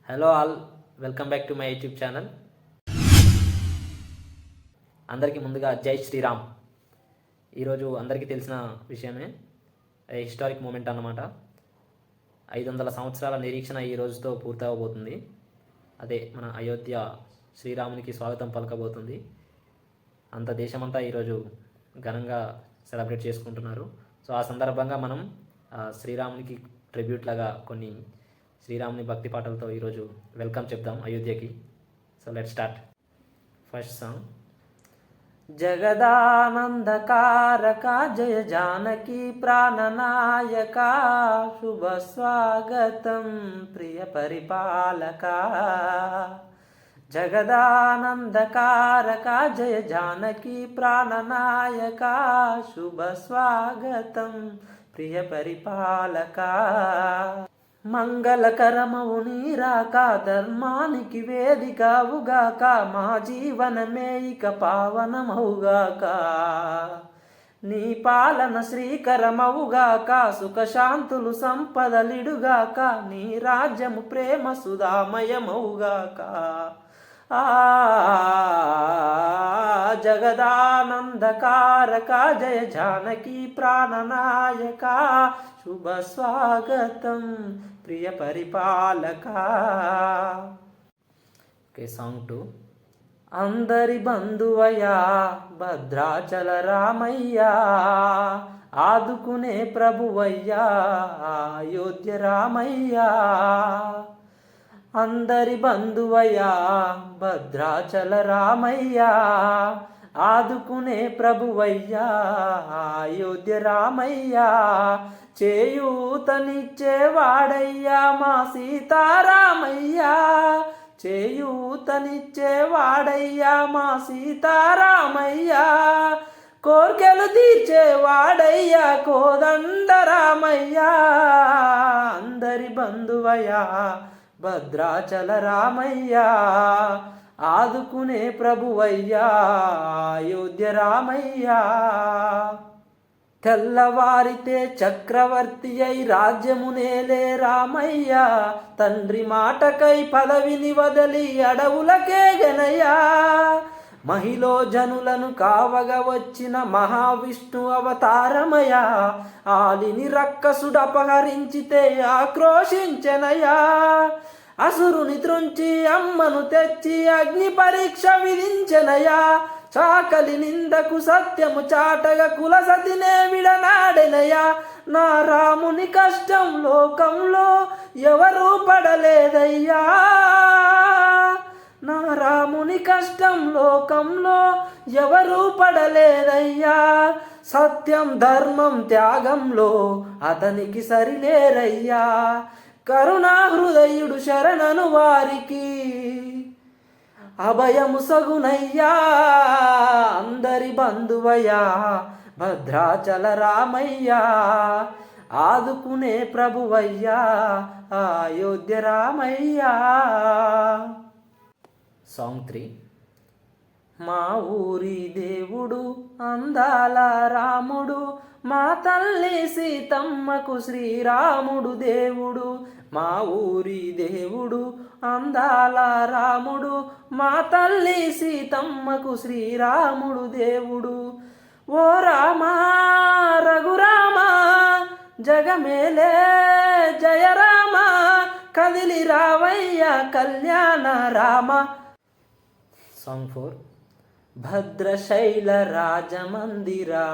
Hello all, welcome back to my YouTube channel. అందరికీ ముందుగా జై శ్రీరామ్. ఈరోజు అందరికీ తెలిసిన విషయమే, హిస్టారిక్ మూమెంట్ అన్నమాట. 500 సంవత్సరాల నిరీక్షణ ఈ రోజుతో పూర్తవబోతుంది. అదే మన అయోధ్య శ్రీరామునికి స్వాగతం పలకబోతుంది. అంత దేశమంతా ఈరోజు ఘనంగా సెలబ్రేట్ చేసుకుంటున్నారు. సో ఆ సందర్భంగా మనం శ్రీరామునికి ట్రిబ్యూట్ లాగా కొన్ని శ్రీరాముని భక్తి పాటలతో ఈరోజు వెల్కమ్ చెప్దాం అయోధ్యకి. So let start. First song. జగదానందకారక జయ జానకి ప్రాణనాయక శుభ స్వాగతం ప్రియ పరిపాలక. జగదానందకారక జయ జానకి ప్రాణనాయక శుభ స్వాగతం ప్రియ పరిపాలక. మంగళకరమవు నీరాక ధర్మానికి వేదికవుగాక మా జీవనమే ఇక పావనమవుగాక. నీ పాలన శ్రీకరమవుగాక సుఖశాంతులు సంపదలిడుగాక నీ రాజ్యము ప్రేమ సుధామయమవుగాక. జగదానందకారక జయ జానకి ప్రాణనాయక శుభ స్వాగతం ప్రియ పరిపాలక. Okay, song 2. అందరి బంధువయ్యా భద్రాచల రామయ్యా ఆదుకునే ప్రభువయ్యా అయోధ్య రామయ్యా. అందరి బంధువయ్యా భద్రాచల రామయ్యా ఆదుకునే ప్రభువయ్యా అయోధ్య రామయ్యా. చేయూతనిచ్చేవాడయ్యా మా సీతారామయ్యా. చేయూతనిచ్చేవాడయ్యా మా సీతారామయ్యా. కోర్కెలు తీర్చేవాడయ్యా కోదండరామయ్యా. అందరి బంధువయ్యా భద్రాచల రామయ్యా ఆదుకునే ప్రభువయ్యా అయోధ్య రామయ్యా. తెల్లవారితే చక్రవర్తి అయి రాజ్యమునేలే రామయ్యా. తండ్రి మాటకై పదవిని వదలి అడవులకే గనయ్యా. మహిలో జనులను కావగా వచ్చిన మహావిష్ణు అవతారమయా. ఆలిని రక్కసుడపహరించితే ఆక్రోశించెనయా. అసురుని త్రుంచి అమ్మను తెచ్చి అగ్ని పరీక్ష విధించెనయా. చాకలి నిందకు సత్యము చాటగా కులసతినే విడనాడెనయా. నా రాముని కష్టం లోకంలో ఎవరూ పడలేదయ్యా. నా రాముని కష్టం లోకంలో ఎవరూ పడలేదయ్యా. సత్యం ధర్మం త్యాగంలో అతనికి సరిలేరయ్యా. కరుణా హృదయుడు శరణను వారికి అభయము సగునయ్యా. అందరి బంధువయ్యా భద్రాచల రామయ్యా ఆదుకునే ప్రభువయ్యా అయోధ్య రామయ్యా. సాంగ్ 3. మా ఊరి దేవుడు అందాల రాముడు మా తల్లి సీతమ్మకు శ్రీరాముడు దేవుడు. మా ఊరి దేవుడు అందాల రాముడు మా తల్లి సీతమ్మకు శ్రీరాముడు దేవుడు. ఓ రామా రఘురామా జగమేలే జయ రామ కదిలి రావయ్య కళ్యాణ రామ. సాంగ్ 4. భద్రశైల రాజమందిరా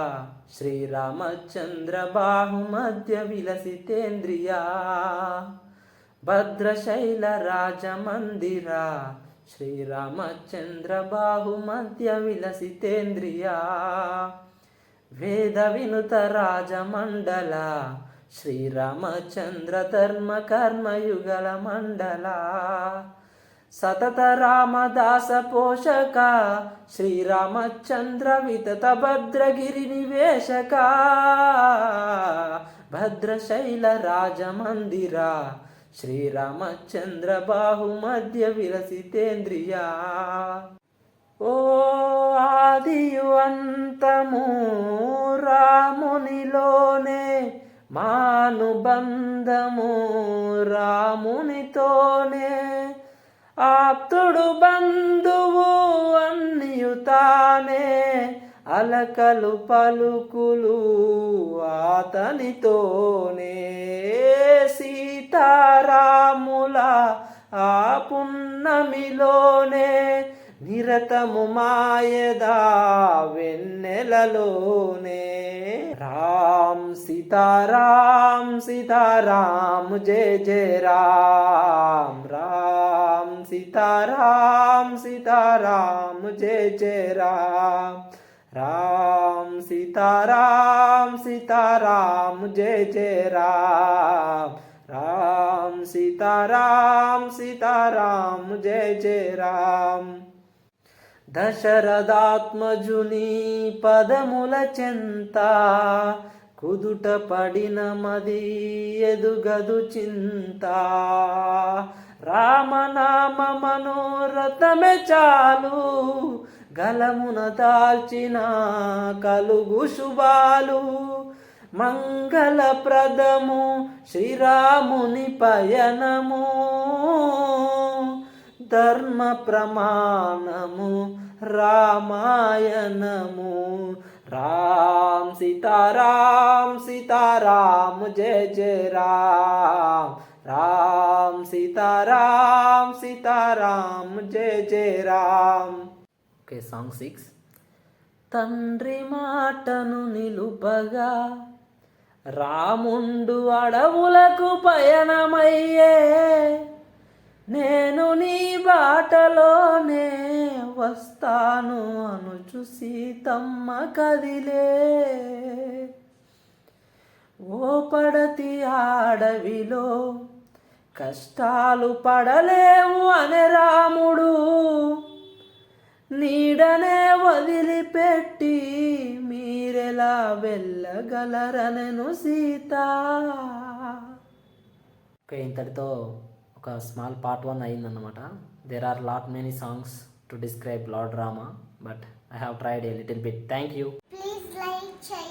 శ్రీరామచంద్ర బాహుమధ్య విలసితేంద్రియా. భద్రశైల రాజమందిరా శ్రీరామచంద్ర బాహుమధ్య విలసితేంద్రియా. వేద వినుత రాజమండల శ్రీరామచంద్ర ధర్మ కర్మయుగల మండల. సతత రామదాస పోషక శ్రీరామచంద్ర వితత భద్రగిరి నివేశక. భద్రశైల రాజమందిరా శ్రీరామచంద్ర బాహుమధ్య విలసితేంద్రియా. ఓ ఆదియు అంతము రామునిలోనే మానుబంధము రామునితోనే ఆప్తుడు బంధువు అన్నియు తానే, అలకలు పలుకులు అతనితోనే. సీతారాముల ఆ పున్నమిలోనే, నిరతము మాయదా వెన్నెలలోనే. రామ్ సీతారాం సీతారాం జయ జయ రామ్. రామ్ సీతారాం సీతారాం జయ జయ రామ్. రామ్ సీతారాం సీతారాం జయ జయ రామ్. రామ్ సీతారాం సీతారాం జయ జయ రామ్. దశరథాత్మజుని పదముల చెంత, కుదుట పడిన మది ఎదుగదు చింత. రామనామ మనోరథమే చాలు, గలమున దాల్చిన కలుగు శుభాలు. మంగళప్రదము శ్రీరాముని పయనము, ధర్మ ప్రమాణము రామాయణము. రామ్ సీతారాం సీతారాం జయ జయ రామ్. రామ్ సీతారాం సీతారాం జయ జయ రామ్. Okay, song 6. తండ్రి మాటను నిలుపగా రాముండు అడవులకు పయనమయ్యే, నేను నీ బాటలోనే వస్తాను అనుచు సీతమ్మ కదిలే. ఓ పడతి అడవిలో కష్టాలు పడలేవు అనే రాముడు, నీడనే వదిలిపెట్టి మీరెలా వెళ్ళగలరనెను సీత. ఓకే, ఇంతటితో ఒక స్మాల్ పార్ట్ 1 అయిందన్నమాట. There are lot many songs to describe lord Rama, but I have tried a little bit. Thank you. Please like, share.